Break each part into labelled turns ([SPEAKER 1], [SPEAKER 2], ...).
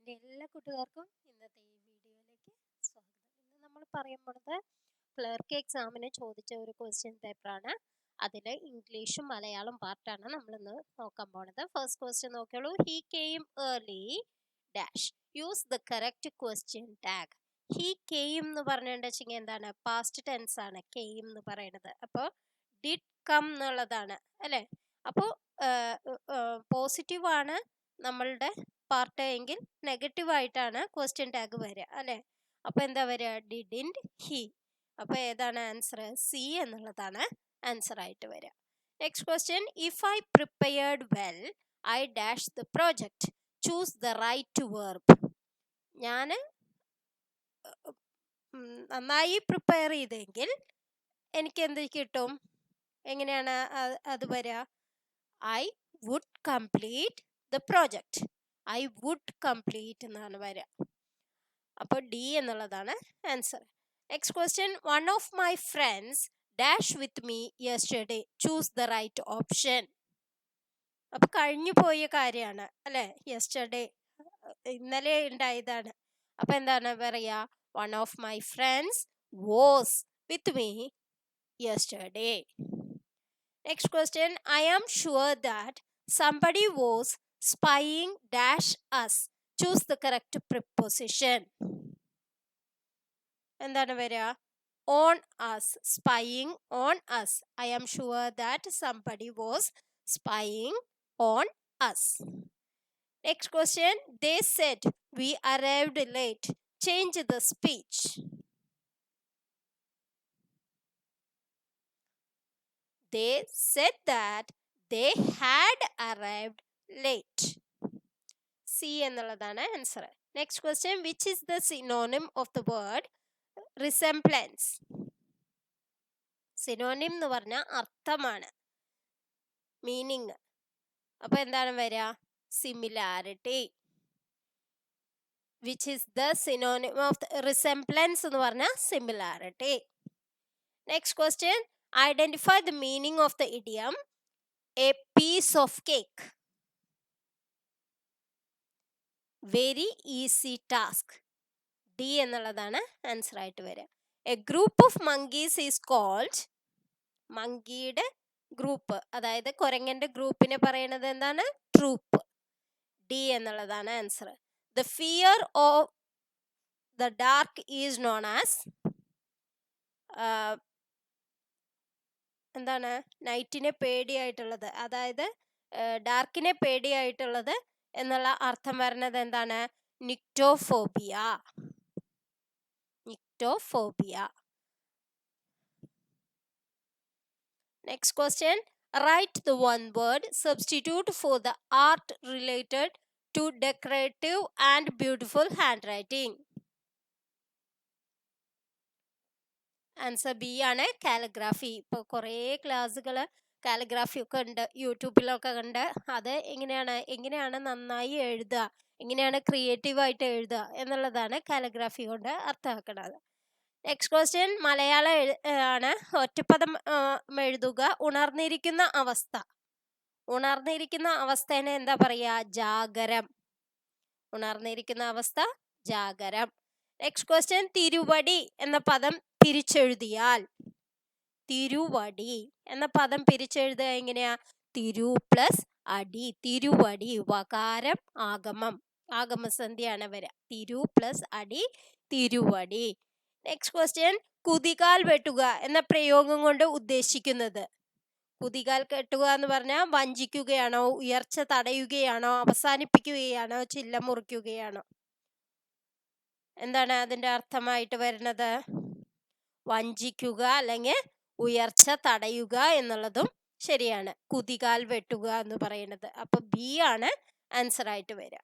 [SPEAKER 1] എൻ്റെ എല്ലാ കൂട്ടുകാർക്കും ഇന്നത്തെ ഈ വീഡിയോയിലേക്ക് സ്വാഗതം. ഇന്ന് നമ്മൾ പറയാൻ പോണത് ക്ലർക്ക് എക്സാമിന് ചോദിച്ച ഒരു ക്വസ്റ്റ്യൻ പേപ്പറാണ്. അതിൽ ഇംഗ്ലീഷും മലയാളം പാർട്ടാണ് നമ്മളിന്ന് നോക്കാൻ പോണത്. ഫസ്റ്റ് ക്വസ്റ്റ്യൻ നോക്കിയോളൂ. He came early dash use the correct question tag. He came എന്ന് പറഞ്ഞിട്ടുണ്ടെങ്കിൽ എന്താണ്? പാസ്റ്റ് ടെൻസ് ആണ് കെയിം എന്ന് പറയുന്നത്. അപ്പോൾ ഡിഡ് കം എന്നുള്ളതാണ് അല്ലേ? അപ്പോൾ പോസിറ്റീവ് ആണ് നമ്മളുടെ പാർട്ട് എങ്കിൽ നെഗറ്റീവ് ആയിട്ടാണ് ക്വസ്റ്റ്യൻ ടാഗ് വരിക അല്ലേ? അപ്പോൾ എന്താ വരിക? Didn't he. അപ്പോൾ ഏതാണ് ആൻസർ? സി എന്നുള്ളതാണ് ആൻസർ ആയിട്ട് വരിക. Next question. If I prepared well I dash the project. Choose the right verb. ഞാൻ നന്നായി പ്രിപ്പയർ ചെയ്തെങ്കിൽ എനിക്ക് എന്ത് കിട്ടും? എങ്ങനെയാണ് അത് വരിക? I would complete the project. I would complete എന്നാണ് വരിക. അപ്പോൾ ഡി എന്നുള്ളതാണ് answer. Next question. One of my friends dash with me yesterday. Choose the right option. അപ്പോൾ കഴിഞ്ഞു പോയ കാര്യമാണ് അല്ലേ? യെസ്റ്റർഡേ ഇന്നലെ ഉണ്ടായതാണ്. അപ്പോൾ എന്താണ് പറയുക? One of my friends was with me yesterday. Next question. I am sure that somebody was spying dash us. Choose the correct preposition. എന്താണ് വരിക? On us. Spying on us. I am sure that somebody was spying on us. Next question. They said we arrived late. Change the speech. They said that they had arrived late. C എന്നുള്ളതാണ് answer. Next question. Which is the synonym of the word resemblance? Synonym എന്ന് പറഞ്ഞാൽ അർത്ഥമാണ്, meaning. അപ്പോൾ എന്താണ് വരിക? Similarity. Which is the synonym of resemblance എന്ന് പറഞ്ഞാൽ similarity. Next question. Identify the meaning of the idiom a piece of cake. Very easy task. D എന്നുള്ളതാണ് answer ആയിട്ട് വരിക. A group of monkeys is called. മങ്കിയുടെ group, അതായത് കുരങ്ങന്റെ ഗ്രൂപ്പിനെ പറയുന്നത് എന്താണ്? ട്രൂപ്പ്. ഡി എന്നുള്ളതാണ് answer. The fear of the dark is known as. എന്താണ്? നൈറ്റിനെ പേടിയായിട്ടുള്ളത്, അതായത് ഡാർക്കിനെ പേടിയായിട്ടുള്ളത് എന്നുള്ള അർത്ഥം വരുന്നത് എന്താണ്? Nyctophobia. Nyctophobia. Next question. Write the one word substitute for the art related to decorative and beautiful handwriting. Answer B ആണ്, calligraphy. ഇപ്പോൾ കുറേ ക്ലാസ്സുകൾ കാലിഗ്രാഫി ഒക്കെ ഉണ്ട്, യൂട്യൂബിലൊക്കെ കണ്ട്. അത് എങ്ങനെയാണ് നന്നായി എഴുതുക, എങ്ങനെയാണ് ക്രിയേറ്റീവായിട്ട് എഴുതുക എന്നുള്ളതാണ് കാലിഗ്രാഫി കൊണ്ട് അർത്ഥമാക്കുന്നത്. Next question. മലയാളം ആണ്. ഒറ്റപ്പദം എഴുതുക. ഉണർന്നിരിക്കുന്ന അവസ്ഥ. ഉണർന്നിരിക്കുന്ന അവസ്ഥേനെ എന്താ പറയുക? ജാഗരം. ഉണർന്നിരിക്കുന്ന അവസ്ഥ ജാഗരം. Next question. തിരുവടി എന്ന പദം പിരിച്ചെഴുതിയാൽ. തിരുവടി എന്ന പദം പിരിച്ചെഴുതുക എങ്ങനെയാ? തിരു പ്ലസ് അടി. തിരുവടി. വകാരം ആഗമം, ആഗമസന്ധിയാണ് വരിക. തിരു പ്ലസ് അടി, തിരുവടി. Next question. കുതികാൽ വെട്ടുക എന്ന പ്രയോഗം കൊണ്ട് ഉദ്ദേശിക്കുന്നത്. കുതികാൽ കെട്ടുക എന്ന് പറഞ്ഞാൽ വഞ്ചിക്കുകയാണോ, ഉയർച്ച തടയുകയാണോ, അവസാനിപ്പിക്കുകയാണോ, ചില്ല മുറിക്കുകയാണോ? എന്താണ് അതിൻ്റെ അർത്ഥമായിട്ട് വരുന്നത്? വഞ്ചിക്കുക അല്ലെങ്കിൽ ഉയർച്ച തടയുക എന്നുള്ളതും ശരിയാണ്. കുതികാൽ വെട്ടുക എന്ന് പറയുന്നത്. അപ്പൊ ബി ആണ് ആൻസർ ആയിട്ട് വരിക.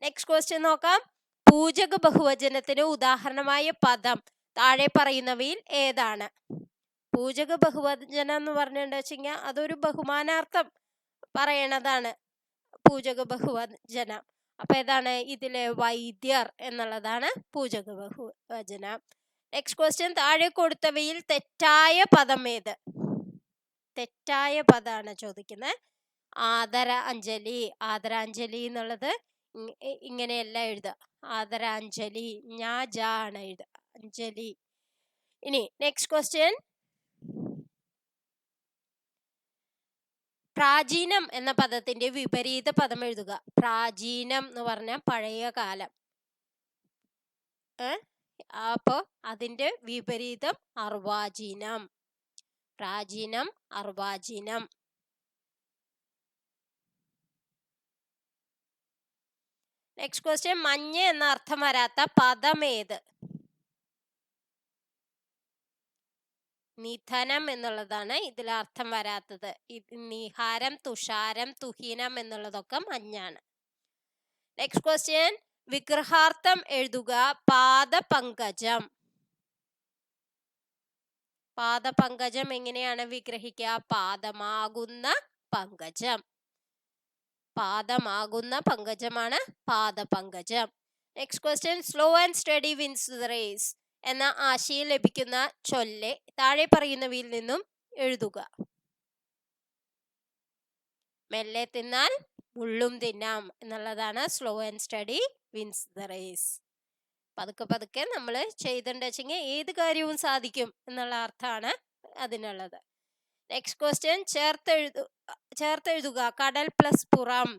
[SPEAKER 1] നെക്സ്റ്റ് ക്വസ്റ്റ്യൻ നോക്കാം. പൂജക ബഹുവചനത്തിന് ഉദാഹരണമായ പദം താഴെ പറയുന്നവയിൽ ഏതാണ്? പൂജക ബഹുവചനം എന്ന് പറഞ്ഞിട്ടുണ്ടെങ്കിൽ അതൊരു ബഹുമാനാർത്ഥം പറയണതാണ് പൂജക ബഹുവചനം. അപ്പൊ ഏതാണ്? ഇതിലെ വൈദ്യർ എന്നുള്ളതാണ് പൂജക ബഹുവചനം. Next question. താഴെ കൊടുത്തവയിൽ തെറ്റായ പദം ഏത്? തെറ്റായ പദമാണ് ചോദിക്കുന്നത്. ആദരാഞ്ജലി. ആദരാഞ്ജലി എന്നുള്ളത് ഇങ്ങനെയല്ല എഴുതുക. ആദരാഞ്ജലി, ആണ് എഴുതുക, അഞ്ജലി. ഇനി നെക്സ്റ്റ് ക്വസ്റ്റ്യൻ. പ്രാചീനം എന്ന പദത്തിന്റെ വിപരീത പദം എഴുതുക. പ്രാചീനം എന്ന് പറഞ്ഞാൽ പഴയ കാലം. അപ്പോ അതിന്റെ വിപരീതം അർവാചീനം. പ്രാചീനം, അർവാചീനം. Next question. മഞ്ഞ എന്ന അർത്ഥം വരാത്ത പദം ഏത്? നിധനം എന്നുള്ളതാണ് ഇതിൽ അർത്ഥം വരാത്തത്. നിഹാരം, തുഷാരം, തുഹീനം എന്നുള്ളതൊക്കെ മഞ്ഞാണ്. Next question. വിഗ്രഹാർത്ഥം എഴുതുക. പാദപങ്കജം. പാദപങ്കജം എങ്ങനെയാണ് വിഗ്രഹിക്കുക? പാദമാകുന്ന പങ്കജം. പാദമാകുന്ന പങ്കജമാണ് പാദപങ്കജം. Next question. Slow and steady wins the race എന്ന ആശയം ലഭിക്കുന്ന ചൊല്ല് താഴെ പറയുന്നവയിൽ നിന്നും എഴുതുക. മെല്ലെ തിന്നാൽ മുള്ളും തിന്നാം എന്നുള്ളതാണ് slow and steady wins the race. പതുക്കെ പതുക്കെ നമ്മൾ ചെയ്തിട്ടുണ്ടെങ്കിൽ ഏത് കാര്യവും സാധിക്കും എന്നുള്ള അർത്ഥമാണ് അതിനുള്ളത്. Next question. ചേർത്തെഴുതുക. കടൽ പ്ലസ് പുറം.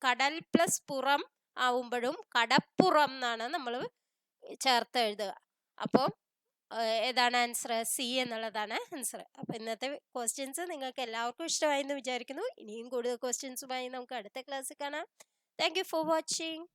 [SPEAKER 1] കടൽ പ്ലസ് പുറം ആവുമ്പോഴും കടപ്പുറം എന്നാണ് നമ്മൾ ചേർത്തെഴുതുക. അപ്പോൾ ഏതാണ് ആൻസർ? സി എന്നുള്ളതാണ് ആൻസർ. അപ്പോൾ ഇന്നത്തെ ക്വസ്റ്റ്യൻസ് നിങ്ങൾക്ക് എല്ലാവർക്കും ഇഷ്ടമായി എന്ന് വിചാരിക്കുന്നു. ഇനിയും കൂടുതൽ ക്വസ്റ്റ്യൻസുമായി നമുക്ക് അടുത്ത ക്ലാസ്സിൽ കാണാം. Thank you for watching.